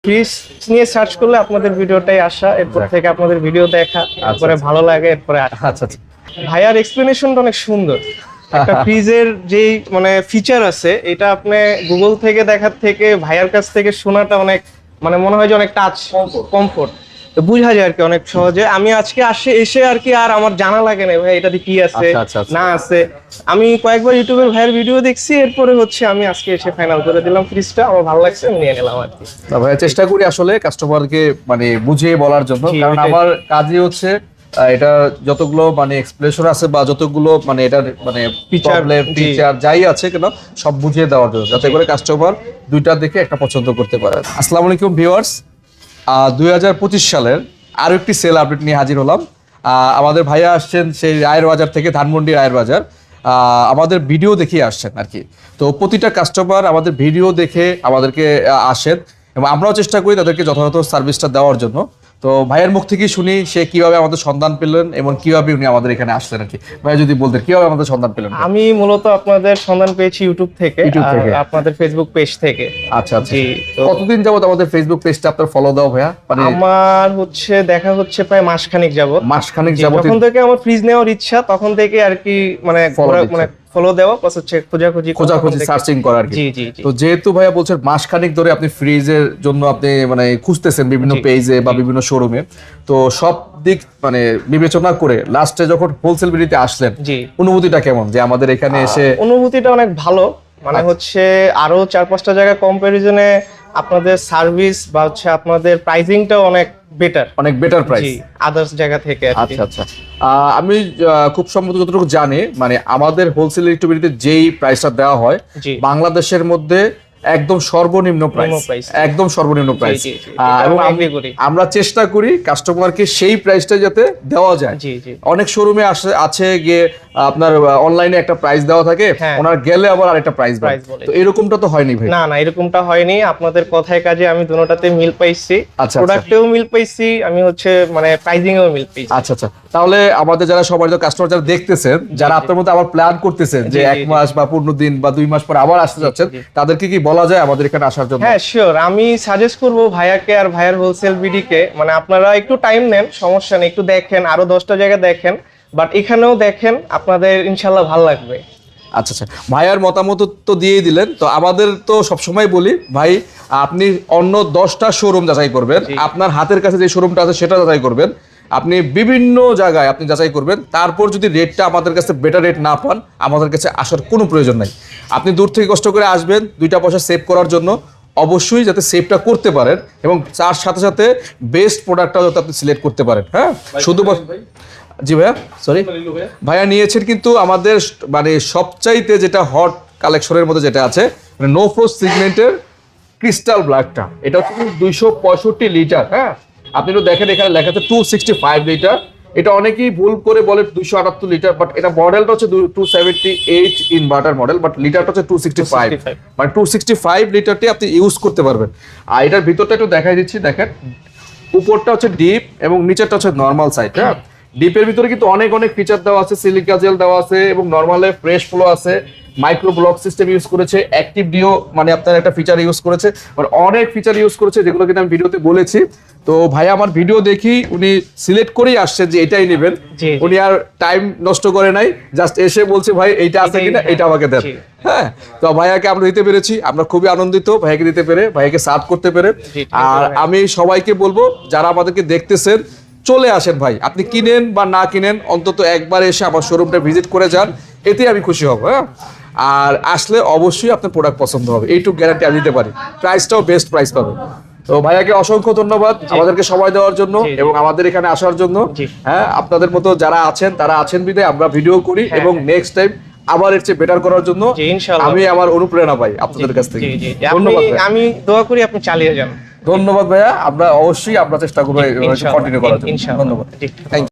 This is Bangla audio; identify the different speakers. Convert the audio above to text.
Speaker 1: ফ্রিজ নিয়ে সার্চ করলে আপনাদের ভিডিওটাই আসা, এরপর থেকে আপনাদের ভিডিও দেখা, তারপরে ভালো লাগে, এরপরে
Speaker 2: আচ্ছা।
Speaker 1: ভাইয়ার এক্সপ্লেনেশনটা অনেক সুন্দর। একটা ফ্রিজের যেই মানে ফিচার আছে, এটা আপনি গুগল থেকে দেখার থেকে ভাইয়ার কাছ থেকে শোনাটা অনেক মানে মনে হয় যে অনেক টাচ কমফোর্ট, তো বুঝা যায় আর কি অনেক সহজে। আমি আজকে এসে আর কি আর আমার জানা লাগে না ভাই এটাতে কি আছে না আছে। আমি কয়েকবার ইউটিউবের ভাইয়ের ভিডিও দেখছি, এরপরে হচ্ছে আমি আজকে এসে ফাইনাল করে দিলাম ফ্রিজটা, আমার ভালো লাগছে, নিয়ে নিলাম আর কি।
Speaker 2: ভাই চেষ্টা করি আসলে কাস্টমারকে মানে বুঝিয়ে বলার জন্য, কারণ আমার কাজই হচ্ছে এটা যতগুলো মানে এক্সপ্লেনেশন আছে বা যতগুলো মানে এটা মানে ফিচার যাই আছে কেন সব বুঝিয়ে দেওয়ার জন্য, যাতে করে কাস্টমার দুইটা দেখে একটা পছন্দ করতে পারে। আসসালামু আলাইকুম ভিউয়ার্স, 2025 সালের আরো একটি সেল আপডেট নিয়ে হাজির হলাম। আমাদের ভাইয়া আসছেন সেই রায়ের বাজার থেকে, ধানমন্ডি রায়ের বাজার। আমাদের ভিডিও দেখিয়ে আসছেন আর কি। তো প্রতিটা কাস্টমার আমাদের ভিডিও দেখে আমাদেরকে আসেন এবং আমরাও চেষ্টা করি তাদেরকে যথাযথ সার্ভিসটা দেওয়ার জন্য। তো ভাইয়ের মুখ থেকেই শুনি সে কিভাবে আমাদের সন্ধান পেলেন এবং কিভাবে উনি আমাদের এখানে আসলেন আর কি। ভাইয়া যদি বলতেন কিভাবে আমাদের সন্ধান পেলেন?
Speaker 1: আমি মূলত আপনাদের সন্ধান পেয়েছি ইউটিউব থেকে, আপনাদের ফেসবুক পেজ থেকে।
Speaker 2: আচ্ছা। কতদিন যাবত আমাদের ফেসবুক পেজটা আপনার ফলো দাও ভাইয়া?
Speaker 1: আমার হচ্ছে দেখা হচ্ছে প্রায় মাসখানেক যাবত। যখন থেকে আমার ফ্রিজ নেওয়ার ইচ্ছা তখন থেকে আর কি মানে ফলো দেওয়া প্লাস হচ্ছে খোঁজাখুঁজি
Speaker 2: সার্চিং করা আর কি। তো যেহেতু ভাইয়া বলছেন মাসখানেক ধরে আপনি ফ্রিজের জন্য আপনি মানে খুঁজতেছেন বিভিন্ন পেজে বা বিভিন্ন শোরুমে, তো সব দিক মানে বিবেচনা করে লাস্টে যখন হোলসেল বিডিতে আসলেন, অনুভূতিটা কেমন যে আমাদের এখানে এসে?
Speaker 1: অনুভূতিটা অনেক ভালো, মানে হচ্ছে আরো 4-5টা জায়গা কম্পারিজনে আপনাদের সার্ভিস বা হচ্ছে আপনাদের প্রাইসিংটাও অনেক বেটার প্রাইস আদার্স জায়গা থেকে।
Speaker 2: আচ্ছা। আমি খুব সম্ভবত যতটুকু জানি মানে আমাদের হোলসেল ইলেকট্রিবিটিতে যেই প্রাইসটা দেওয়া হয় বাংলাদেশের মধ্যে একদম সর্বনিম্ন প্রাইস, একদম সর্বনিম্ন প্রাইস। এবং আমরা চেষ্টা করি কাস্টমারকে সেই প্রাইসটা যাতে দেওয়া যায়। অনেক শোরুমে আছে গিয়ে আপনার অনলাইনে একটা প্রাইস দেওয়া থাকে, ওনার গেলে আবার আরেকটা প্রাইস বলে। তো এরকমটা তো হয়নি ভাই?
Speaker 1: না, এরকমটা হয়নি। আপনাদের কথায় কাজে আমি দুটোটাতে মিল পাইছি, প্রোডাক্টেও মিল পাইছি, আমি হচ্ছে মানে প্রাইজিং এও মিল পাইছি।
Speaker 2: আচ্ছা। তাহলে আমাদের যারা সম্মানিত কাস্টমার যারা দেখতেছেন, যারা আপনার মধ্যে আবার প্ল্যান করতেছেন যে 1 মাস বা 15 দিন বা 2 মাস পর আবার আসতে যাচ্ছেন, তাদেরকে কি বলা যায় আমাদের এখানে আসার জন্য?
Speaker 1: হ্যাঁ শিওর, আমি সাজেস্ট করব ভাইয়াকে আর ভাইয়ার হোলসেল বিডিকে, মানে আপনারা একটু টাইম নেন, সমস্যা নেই, একটু দেখেন, আরো 10টা জায়গা দেখেন, বাট এখানেও দেখেন, আপনাদের ইনশাআল্লাহ ভালো লাগবে।
Speaker 2: আচ্ছা। ভাইয়ার মতামত তো দিয়েই দিলেন, তো আমাদের তো সবসময় বলি ভাই আপনি অন্য 10টা শোরুম যাচাই করবেন, আপনার হাতের কাছে যে শোরুমটা আছে সেটা যাচাই করবেন, আপনি বিভিন্ন জায়গায় আপনি যাচাই করবেন, তারপর যদি রেটটা আমাদের কাছে বেটার রেট না পান আমাদের কাছে আসার কোনো প্রয়োজন নাই। আপনি দূর থেকে কষ্ট করে আসবেন 2টা পয়সা সেভ করার জন্য, অবশ্যই যাতে সেভটা করতে পারেন এবং তার সাথে সাথে বেস্ট প্রোডাক্টটাও যাতে আপনি সিলেক্ট করতে পারেন। হ্যাঁ, শুধু জি ভাইয়া সরি ভাইয়া নিয়েছেন কিন্তু আমাদের মানে সবচাইতে যেটা হট কালেকশনের মধ্যে যেটা আছে মানে নো ফ্রোস্ট সিগমেন্টের ক্রিস্টাল ব্ল্যাকটা, এটা হচ্ছে 265 লিটার। হ্যাঁ, আপনি একটু দেখেন এখানে লেখা আছে 265 লিটার। এটা অনেকেই ভুল করে বলে 278 লিটার, বাট এটা মডেলটা হচ্ছে 278 ইনভার্টার মডেল, বাট লিটারটা হচ্ছে 265, মানে 265 লিটারটি আপনি ইউজ করতে পারবেন। আর এটার ভিতরটা একটু দেখাই দিচ্ছি, দেখেন উপরটা হচ্ছে ডিপ এবং নিচেরটা হচ্ছে নর্মাল সাইড। হ্যাঁ, ডিপের ভিতরে কিন্তু অনেক ফিচার দেওয়া আছে, সিলিকা জেল দেওয়া আছে এবং নর্মালে ফ্রেশ ফ্লো আছে, মাইক্রো ব্লক সিস্টেম ইউজ করেছে, অ্যাক্টিভ ডিও মানে আপনার একটা ফিচার ইউজ করেছে, মানে অনেক ফিচার ইউজ করেছে যেগুলো কিন্তু আমি ভিডিওতে বলেছি। তো ভাই আমার ভিডিও দেখি উনি সিলেক্ট করেই আসছেন যে এটাই নেবেন, উনি আর টাইম নষ্ট করে নাই, জাস্ট এসে বলছে ভাই এইটা আছে কিনা এটা আমাকে দেন। হ্যাঁ, তো ভাইয়াকে আমরা দিতে পেরেছি, আমরা খুবই আনন্দিত ভাইয়াকে দিতে পেরে, ভাইয়াকে সার্ভ করতে পেরে। আর আমি সবাইকে বলবো যারা আমাদেরকে দেখতেছেন চলে আসেন ভাই, আপনি কিনেন বা না কিনেন অন্তত একবার এসে আমার শোরুমটা ভিজিট করে যান, এতেই আমি খুশি হব। হ্যাঁ, আর আসলে অবশ্যই আপনার প্রোডাক্ট পছন্দ হবে, এইটুকু গ্যারান্টি আমি দিতে পারি, প্রাইসটাও বেস্ট প্রাইস পাবে। তো ভাইয়াকে অসংখ্য ধন্যবাদ আমাদেরকে সময় দেওয়ার জন্য এবং আমাদের এখানে আসার জন্য। হ্যাঁ, আপনাদের মতো যারা আছেন তারা আছেন বিধায় আমরা ভিডিও করি এবং নেক্সট টাইম আবার এর চেয়ে বেটার করার জন্য আমি আমার অনুপ্রেরণা পাই আপনাদের কাছ থেকে।
Speaker 1: ধন্যবাদ, আমি দোয়া করি আপনি চালিয়ে যান।
Speaker 2: ধন্যবাদ ভাইয়া, আমরা অবশ্যই চেষ্টা করবো কন্টিনিউ করার জন্য। ধন্যবাদ।